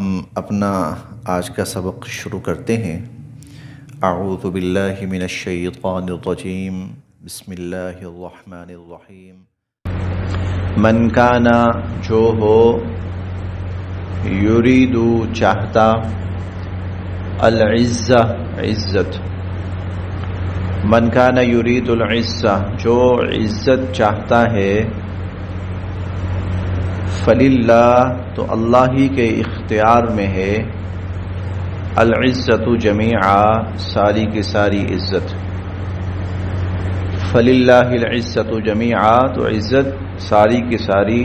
ہم اپنا آج کا سبق شروع کرتے ہیں۔ اعوذ باللہ من الشیطان الرجیم، بسم اللہ الرحمن الرحیم۔ من کانا جو ہو، یریدو چاہتا، العزہ عزت، من کانا یرید العزہ جو عزت چاہتا ہے، فللہ تو اللہ ہی کے اختیار میں ہے، العزت جمیعا ساری کی ساری عزت، فللہ العزت جمیعا تو عزت ساری کی ساری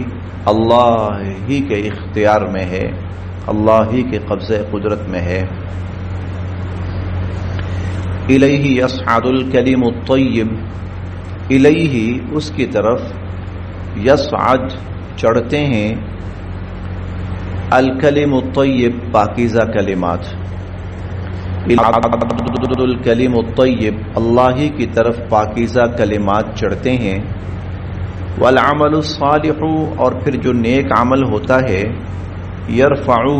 اللہ ہی کے اختیار میں ہے، اللہ ہی کے قبضہ قدرت میں ہے۔ الیہ یصعد الکلم الطیب، الیہ اس کی طرف، یصعد چڑھتے ہیں، الکلم الطیب پاکیزہ کلمات، الکلم الطیب اللہ ہی کی طرف پاکیزہ کلمات چڑھتے ہیں، والعمل الصالح اور پھر جو نیک عمل ہوتا ہے، یرفعو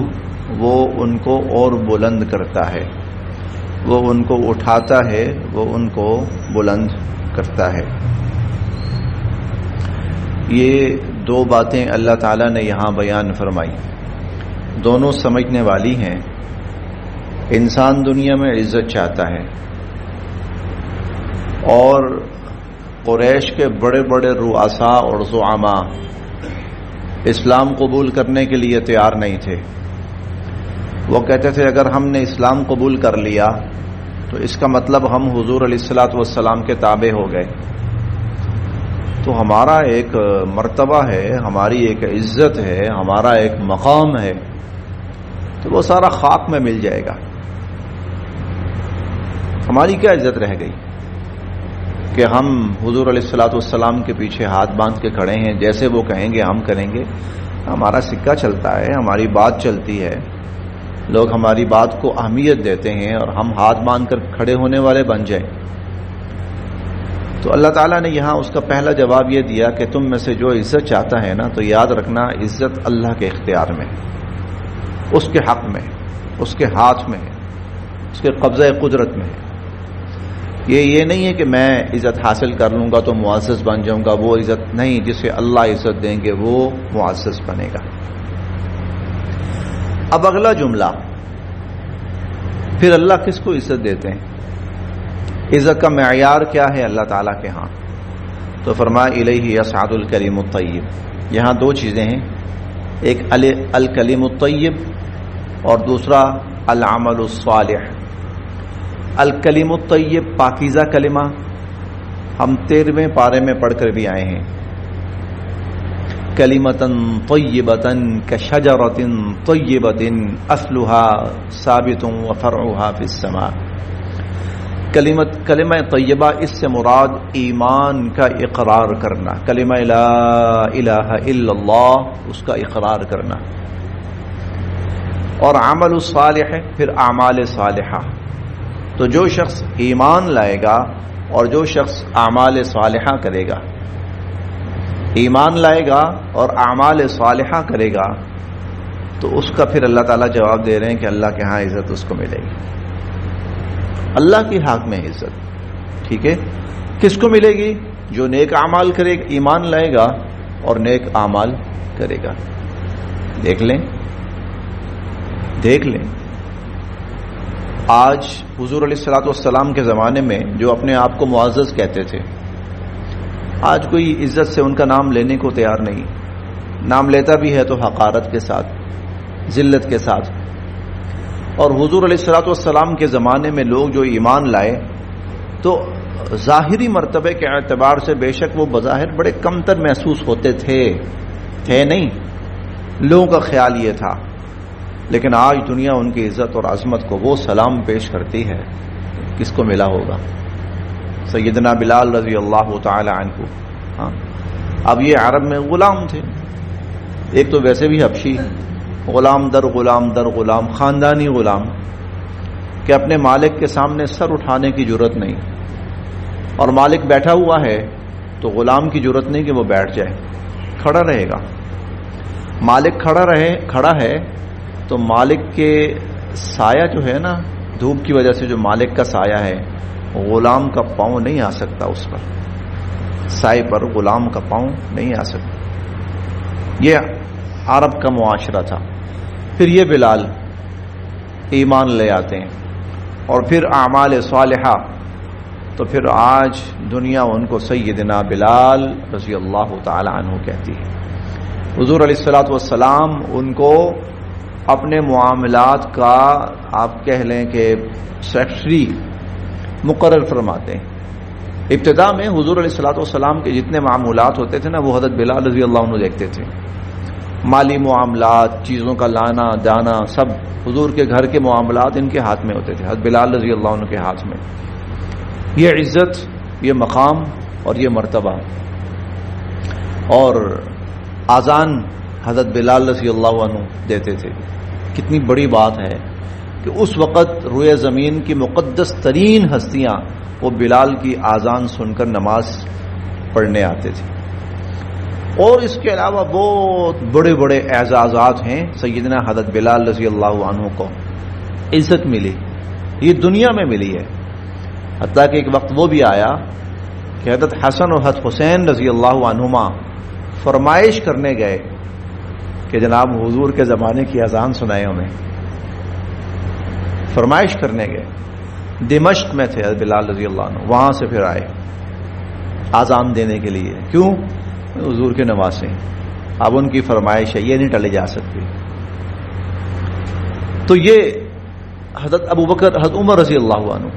وہ ان کو اور بلند کرتا ہے، وہ ان کو اٹھاتا ہے، وہ ان کو بلند کرتا ہے۔ یہ دو باتیں اللہ تعالیٰ نے یہاں بیان فرمائی، دونوں سمجھنے والی ہیں۔ انسان دنیا میں عزت چاہتا ہے، اور قریش کے بڑے بڑے رؤساء اور زعماء اسلام قبول کرنے کے لیے تیار نہیں تھے۔ وہ کہتے تھے اگر ہم نے اسلام قبول کر لیا تو اس کا مطلب ہم حضور علیہ الصلوۃ والسلام کے تابع ہو گئے، تو ہمارا ایک مرتبہ ہے، ہماری ایک عزت ہے، ہمارا ایک مقام ہے، تو وہ سارا خاک میں مل جائے گا، ہماری کیا عزت رہ گئی کہ ہم حضور علیہ الصلوۃ والسلام کے پیچھے ہاتھ باندھ کے کھڑے ہیں، جیسے وہ کہیں گے ہم کریں گے، ہمارا سکہ چلتا ہے، ہماری بات چلتی ہے، لوگ ہماری بات کو اہمیت دیتے ہیں، اور ہم ہاتھ باندھ کر کھڑے ہونے والے بن جائیں۔ تو اللہ تعالیٰ نے یہاں اس کا پہلا جواب یہ دیا کہ تم میں سے جو عزت چاہتا ہے نا، تو یاد رکھنا عزت اللہ کے اختیار میں، اس کے حق میں، اس کے ہاتھ میں ہے، اس کے قبضہ قدرت میں ہے۔ یہ نہیں ہے کہ میں عزت حاصل کر لوں گا تو معزز بن جاؤں گا، وہ عزت نہیں، جسے اللہ عزت دیں گے وہ معزز بنے گا۔ اب اگلا جملہ، پھر اللہ کس کو عزت دیتے ہیں، عزت کا معیار کیا ہے اللہ تعالیٰ کے ہاں؟ تو فرمایا الیہ یصعد الکلم الطیب۔ یہاں دو چیزیں ہیں، ایک الکلم الطیب اور دوسرا العمل الصالح۔ الکلم الطیب پاکیزہ کلمہ، ہم 13ویں پارے میں پڑھ کر بھی آئے ہیں، کلمۃ طیبۃ کشجرۃ طیبۃ اصلها ثابت وفرعها فی السماء۔ کلمہ طیبہ اس سے مراد ایمان کا اقرار کرنا، کلمہ لا الہ الا اللہ اس کا اقرار کرنا، اور عمل صالح پھر اعمال صالحہ۔ تو جو شخص ایمان لائے گا اور جو شخص اعمال صالحہ کرے گا، ایمان لائے گا اور اعمال صالحہ کرے گا، تو اس کا پھر اللہ تعالیٰ جواب دے رہے ہیں کہ اللہ کے ہاں عزت اس کو ملے گی، اللہ کی حق میں عزت۔ ٹھیک ہے، کس کو ملے گی؟ جو نیک اعمال کرے گا، ایمان لائے گا اور نیک اعمال کرے گا۔ دیکھ لیں آج حضور علیہ الصلوۃ والسلام کے زمانے میں جو اپنے آپ کو معزز کہتے تھے، آج کوئی عزت سے ان کا نام لینے کو تیار نہیں، نام لیتا بھی ہے تو حقارت کے ساتھ، ذلت کے ساتھ۔ اور حضور علیہ الصلوۃ والسلام کے زمانے میں لوگ جو ایمان لائے تو ظاہری مرتبے کے اعتبار سے بے شک وہ بظاہر بڑے کمتر محسوس ہوتے تھے نہیں، لوگوں کا خیال یہ تھا، لیکن آج دنیا ان کی عزت اور عظمت کو وہ سلام پیش کرتی ہے، کس کو ملا ہوگا؟ سیدنا بلال رضی اللہ تعالی عنہ۔ ہاں، اب یہ عرب میں غلام تھے، ایک تو ویسے بھی حبشی، غلام در غلام در غلام، خاندانی غلام، کہ اپنے مالک کے سامنے سر اٹھانے کی جرت نہیں، اور مالک بیٹھا ہوا ہے تو غلام کی جرت نہیں کہ وہ بیٹھ جائے، کھڑا رہے گا۔ مالک کھڑا ہے، تو مالک کے سایہ جو ہے نا، دھوپ کی وجہ سے جو مالک کا سایہ ہے، غلام کا پاؤں نہیں آ سکتا اس پر، سائے پر غلام کا پاؤں نہیں آ سکتا۔ یہ عرب کا معاشرہ تھا۔ پھر یہ بلال ایمان لے آتے ہیں اور پھر اعمال صالحہ، تو پھر آج دنیا ان کو سیدنا بلال رضی اللہ تعالی عنہ کہتی ہے۔ حضور علیہ الصلوۃ والسلام ان کو اپنے معاملات کا آپ کہہ لیں کہ سیکرٹری مقرر فرماتے ہیں۔ ابتدا میں حضور علیہ الصلوۃ والسلام کے جتنے معاملات ہوتے تھے نا، وہ حضرت بلال رضی اللہ عنہ دیکھتے تھے۔ مالی معاملات، چیزوں کا لانا جانا، سب حضور کے گھر کے معاملات ان کے ہاتھ میں ہوتے تھے، حضرت بلال رضی اللہ عنہ کے ہاتھ میں۔ یہ عزت، یہ مقام اور یہ مرتبہ، اور آذان حضرت بلال رضی اللہ عنہ دیتے تھے۔ کتنی بڑی بات ہے کہ اس وقت روئے زمین کی مقدس ترین ہستیاں وہ بلال کی آذان سن کر نماز پڑھنے آتے تھے۔ اور اس کے علاوہ بہت بڑے بڑے اعزازات ہیں سیدنا حضرت بلال رضی اللہ عنہ کو عزت ملی، یہ دنیا میں ملی ہے۔ حتیٰ کہ ایک وقت وہ بھی آیا کہ حضرت حسن اور حضرت حسین رضی اللہ عنہما فرمائش کرنے گئے کہ جناب حضور کے زمانے کی اذان سنائے ہمیں، فرمائش کرنے گئے۔ دمشق میں تھے حضرت بلال رضی اللہ عنہ، وہاں سے پھر آئے اذان دینے کے لیے۔ کیوں؟ حضور کے نواسے، اب ان کی فرمائش ہے، یہ نہیں ٹلی جا سکتی۔ تو یہ حضرت ابوبکر، حضرت عمر رضی اللہ عنہ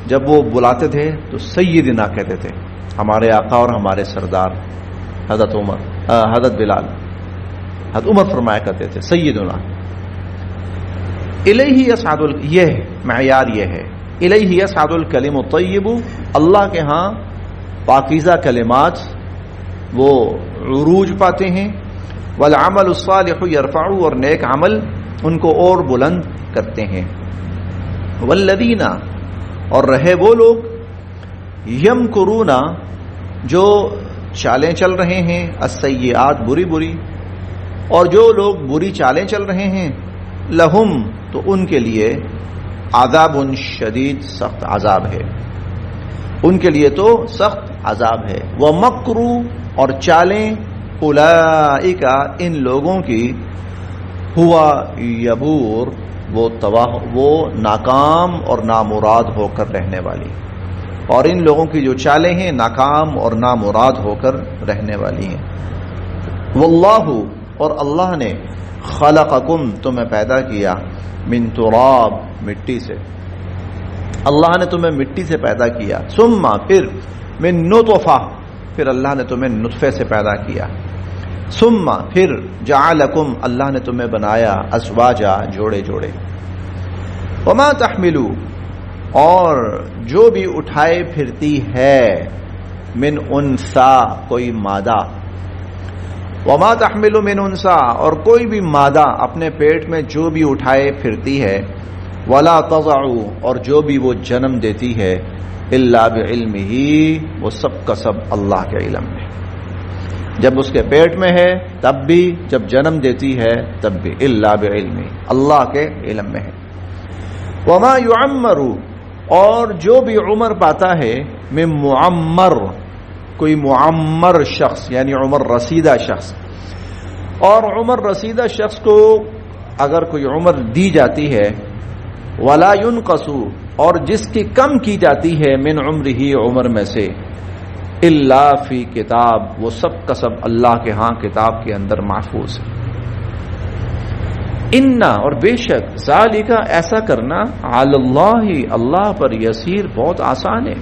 جب وہ بلاتے تھے تو سیدنا کہتے تھے، ہمارے آقا اور ہمارے سردار حضرت بلال، حضرت عمر فرمایا کرتے تھے سیدنا۔ الیہ یصعد، یہ معیار یہ ہے، الیہ یصعد الکلم الطیب، اللہ کے ہاں پاکیزہ کلمات وہ عروج پاتے ہیں، والعمل الصالح یرفع، اور نیک عمل ان کو اور بلند کرتے ہیں، والذین، اور رہے وہ لوگ، یمکرون، جو چالیں چل رہے ہیں، السیئات، بری بری، اور جو لوگ بری چالیں چل رہے ہیں، لہم، تو ان کے لیے عذاب شدید، سخت عذاب ہے، ان کے لیے تو سخت عذاب ہے۔ ومکر، اور چالیں، اولئک، ان لوگوں کی، ہوا یبور، وہ تباہ، وہ ناکام اور نامراد ہو کر رہنے والی، اور ان لوگوں کی جو چالیں ہیں ناکام اور نامراد ہو کر رہنے والی ہیں۔ واللہ، اور اللہ نے، خلقکم، تمہیں پیدا کیا، من تراب، مٹی سے، اللہ نے تمہیں مٹی سے پیدا کیا، ثم، پھر، من نطفہ، پھر اللہ نے تمہیں نطفے سے پیدا کیا، ثم، پھر، جعلکم، اللہ نے تمہیں بنایا، ازواجا، جوڑے جوڑے، وما تحملو، اور جو بھی اٹھائے پھرتی ہے، من انثا، کوئی مادہ، وما تحمل من انثا، اور کوئی بھی مادہ اپنے پیٹ میں جو بھی اٹھائے پھرتی ہے، ولا تضع، اور جو بھی وہ جنم دیتی ہے، الا بعلمہ، وہ سب کا سب اللہ کے علم میں، جب اس کے پیٹ میں ہے تب بھی، جب جنم دیتی ہے تب بھی، الا بعلمہ، اللہ کے علم میں ہے۔ وما یعمر، اور جو بھی عمر پاتا ہے، من معمر، کوئی معمر شخص یعنی عمر رسیدہ شخص، اور عمر رسیدہ شخص کو اگر کوئی عمر دی جاتی ہے، ولا ينقص، اور جس کی کم کی جاتی ہے، من عمرہ، عمر میں سے، الا فی کتاب، وہ سب کا سب اللہ کے ہاں کتاب کے اندر محفوظ ہے۔ ان، اور بے شک، ذالک، ایسا کرنا، علی اللہ، اللہ پر، یسیر، بہت آسان ہے،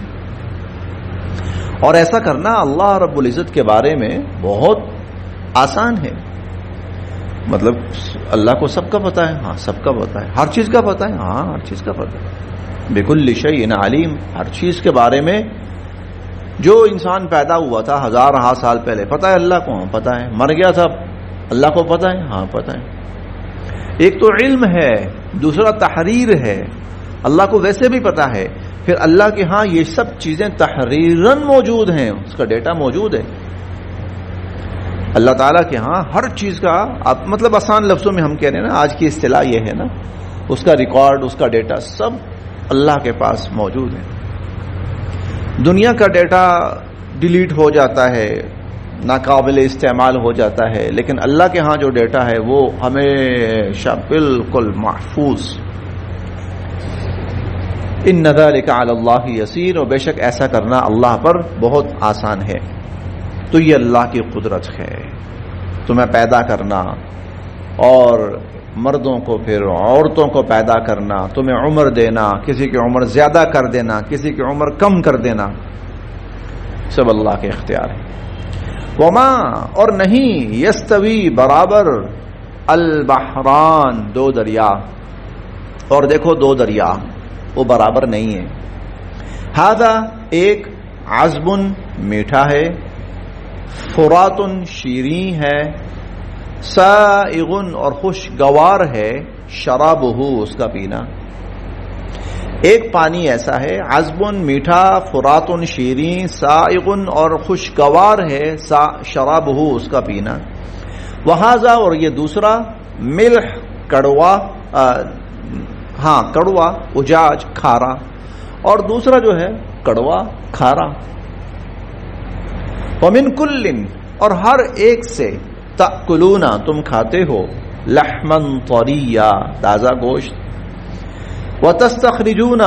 اور ایسا کرنا اللہ رب العزت کے بارے میں بہت آسان ہے۔ مطلب اللہ کو سب کا پتہ ہے، ہاں سب کا پتہ ہے، ہر چیز کا پتہ ہے، ہاں ہر چیز کا پتہ ہے، بکل شیء علیم، ہر چیز کے بارے میں، جو انسان پیدا ہوا تھا 1000 سال پہلے، پتہ ہے اللہ کو، ہاں پتہ ہے، مر گیا تھا اللہ کو پتہ ہے، ہاں پتہ ہے۔ ایک تو علم ہے، دوسرا تحریر ہے، اللہ کو ویسے بھی پتہ ہے، پھر اللہ کے ہاں یہ سب چیزیں تحریراً موجود ہیں، اس کا ڈیٹا موجود ہے۔ اللہ تعالیٰ کے ہاں ہر چیز کا مطلب آسان لفظوں میں ہم کہہ رہے ہیں نا، آج کی اصطلاح یہ ہے نا، اس کا ریکارڈ، اس کا ڈیٹا سب اللہ کے پاس موجود ہے. دنیا کا ڈیٹا ڈیلیٹ ہو جاتا ہے، ناقابل استعمال ہو جاتا ہے، لیکن اللہ کے ہاں جو ڈیٹا ہے وہ ہمیشہ بالکل محفوظ. ان ذلک علی اللہ یسیر، اور بے شک ایسا کرنا اللہ پر بہت آسان ہے. تو یہ اللہ کی قدرت ہے، تمہیں پیدا کرنا اور مردوں کو پھر عورتوں کو پیدا کرنا، تمہیں عمر دینا، کسی کی عمر زیادہ کر دینا، کسی کی عمر کم کر دینا، سب اللہ کے اختیار ہے. وما، اور نہیں، یستوی، برابر، البحران، دو دریا. اور دیکھو دو دریا وہ برابر نہیں ہے. ھذا، ایک، عذب، میٹھا ہے، فرات، شیریں ہے، سائغ، اور خوشگوار ہے، شرابہ، اس کا پینا. ایک پانی ایسا ہے، عذب، میٹھا، فرات، شیریں، سائغ، اور خوشگوار ہے، شرابہ، اس کا پینا. وہذا، اور یہ دوسرا، ملح، کڑوا، کڑوا، اجاج، کھارا، اور دوسرا جو ہے کڑوا، کھارا. ومن کل، اور ہر ایک سے، تأکلون، تم کھاتے ہو، لحما طریا، تازہ گوشت، وتستخرجون،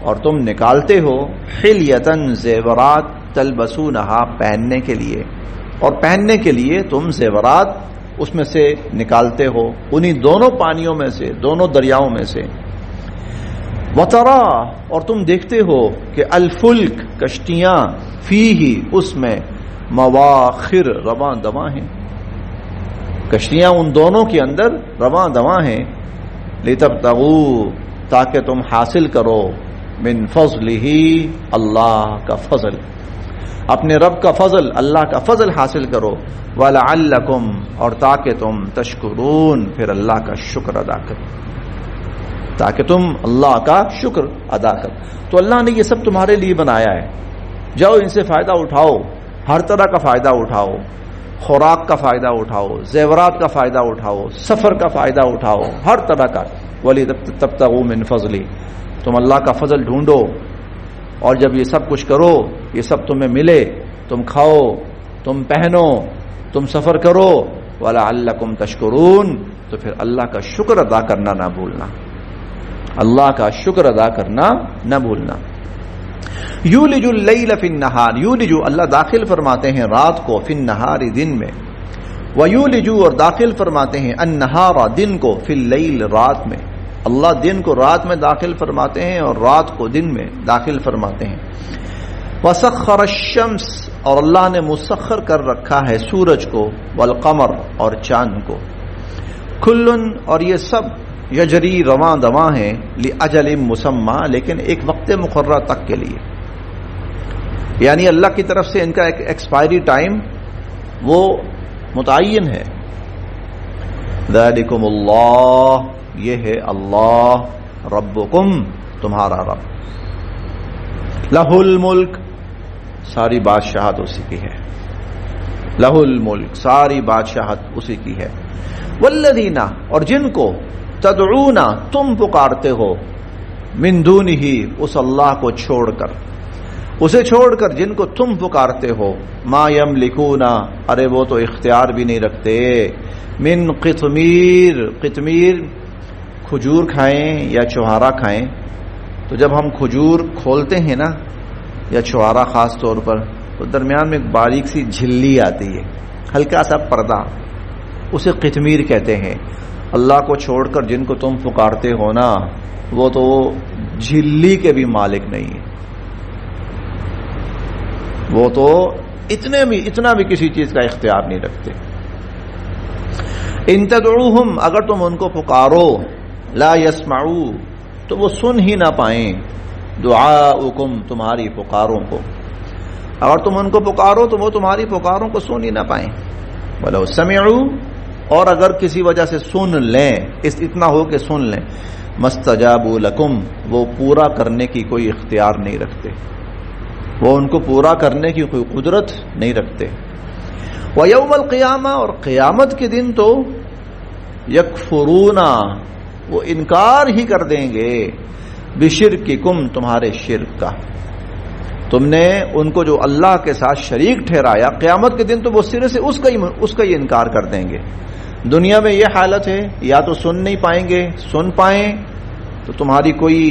اور تم نکالتے ہو، حلیۃ، زیورات، تلبسونہا، پہننے کے لیے، اور پہننے کے لیے تم زیورات اس میں سے نکالتے ہو، انہی دونوں پانیوں میں سے، دونوں دریاؤں میں سے. وترا، اور تم دیکھتے ہو کہ الفلک، کشتیاں، فیہ، اس میں، مواخر، رواں دواں ہیں، کشتیاں ان دونوں کے اندر رواں دواں ہیں. لتبتغوا، تاکہ تم حاصل کرو، من فضلہ، اللہ کا فضل، اپنے رب کا فضل، اللہ کا فضل حاصل کرو. ولعلکم، اور تاکہ تم تشکرون، پھر اللہ کا شکر ادا کرو، تاکہ تم اللہ کا شکر ادا کرو. تو اللہ نے یہ سب تمہارے لیے بنایا ہے، جاؤ ان سے فائدہ اٹھاؤ، ہر طرح کا فائدہ اٹھاؤ، خوراک کا فائدہ اٹھاؤ، زیورات کا فائدہ اٹھاؤ، سفر کا فائدہ اٹھاؤ، ہر طرح کا. وَلِتَبْتَغُوا مِنْ فَضْلِهِ، تم اللہ کا فضل ڈھونڈو، اور جب یہ سب کچھ کرو، یہ سب تمہیں ملے، تم کھاؤ، تم پہنو، تم سفر کرو، وَلَعَلَّكُمْ تَشْكُرُونَ، تو پھر اللہ کا شکر ادا کرنا نہ بھولنا، اللہ کا شکر ادا کرنا نہ بھولنا. یولج اللیل فی النہار، یولج، اللہ داخل فرماتے ہیں رات کو، فی النہار، دن میں. ویولج، اور داخل فرماتے ہیں النہار، دن کو، فی اللیل، رات میں. اللہ دن کو رات میں داخل فرماتے ہیں اور رات کو دن میں داخل فرماتے ہیں. وسخر الشمس، اور اللہ نے مسخر کر رکھا ہے سورج کو، والقمر، اور چاند کو. کلن، اور یہ سب، یجری، رواں دواں ہیں، لاجل مسمى، لیکن ایک وقت مقررہ تک کے لیے، یعنی اللہ کی طرف سے ان کا ایک ایکسپائری ٹائم وہ متعین ہے. ذالکم اللہ، یہ ہے اللہ، ربکم، تمہارا رب. لہ الملک، ساری بادشاہت اسی کی ہے، لہ الملک، ساری بادشاہت اسی کی ہے. والذین، اور جن کو، تدعون، تم پکارتے ہو، من دونہ، اس اللہ کو چھوڑ کر، اسے چھوڑ کر جن کو تم پکارتے ہو، ما یملکون، ارے وہ تو اختیار بھی نہیں رکھتے، من قطمیر، قطمیر کھجور کھائیں یا چوہارا کھائیں. تو جب ہم کھجور کھولتے ہیں نا، یا چوہارا خاص طور پر، تو درمیان میں ایک باریک سی جھلی آتی ہے، ہلکا سا پردہ، اسے قطمیر کہتے ہیں. اللہ کو چھوڑ کر جن کو تم پکارتے ہو نا، وہ تو جھلی کے بھی مالک نہیں ہے، وہ تو اتنا بھی کسی چیز کا اختیار نہیں رکھتے. ان تدعوہم، اگر تم ان کو پکارو، لا یسمعوا، تو وہ سن ہی نہ پائیں، دعاؤکم، تمہاری پکاروں کو. اگر تم ان کو پکارو تو وہ تمہاری پکاروں کو سن ہی نہ پائیں. ولو سمعوا، اور اگر کسی وجہ سے سن لیں، اتنا ہو کہ سن لیں، مستجابوا لکم، وہ پورا کرنے کی کوئی اختیار نہیں رکھتے، وہ ان کو پورا کرنے کی کوئی قدرت نہیں رکھتے. وَيَوْمَ الْقِيَامَةِ، اور قیامت کے دن تو یکفرون، وہ انکار ہی کر دیں گے، بشرککم، تمہارے شرک کا، تم نے ان کو جو اللہ کے ساتھ شریک ٹھہرایا، قیامت کے دن تو وہ سرے سے اس کا ہی انکار کر دیں گے۔ دنیا میں یہ حالت ہے، یا تو سن نہیں پائیں گے، سن پائیں تو تمہاری کوئی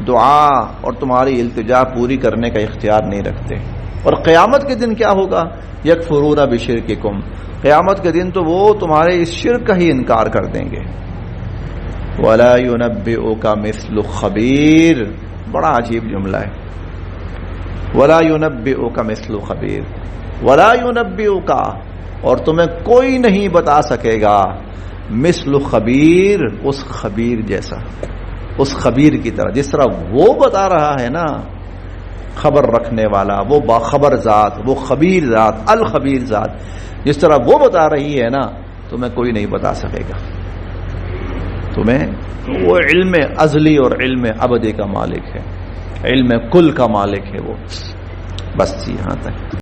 دعا اور تمہاری التجا پوری کرنے کا اختیار نہیں رکھتے، اور قیامت کے دن کیا ہوگا؟ یکفرون بشرککم، قیامت کے دن تو وہ تمہارے اس شرک کا ہی انکار کر دیں گے۔ ولا ينبئك مثل خبیر، بڑا عجیب جملہ ہے، ولا ينبئك مثل خبیر، ولا ينبئك، اور تمہیں کوئی نہیں بتا سکے گا، مثل خبیر، اس خبیر جیسا، اس خبیر کی طرح، جس طرح وہ بتا رہا ہے نا، خبر رکھنے والا، وہ باخبر ذات، وہ خبیر ذات، الخبیر ذات، جس طرح وہ بتا رہی ہے نا، تمہیں کوئی نہیں بتا سکے گا۔ تمہیں وہ علم ازلی اور علم ابدی کا مالک ہے، علم کل کا مالک ہے وہ۔ بس یہاں تک۔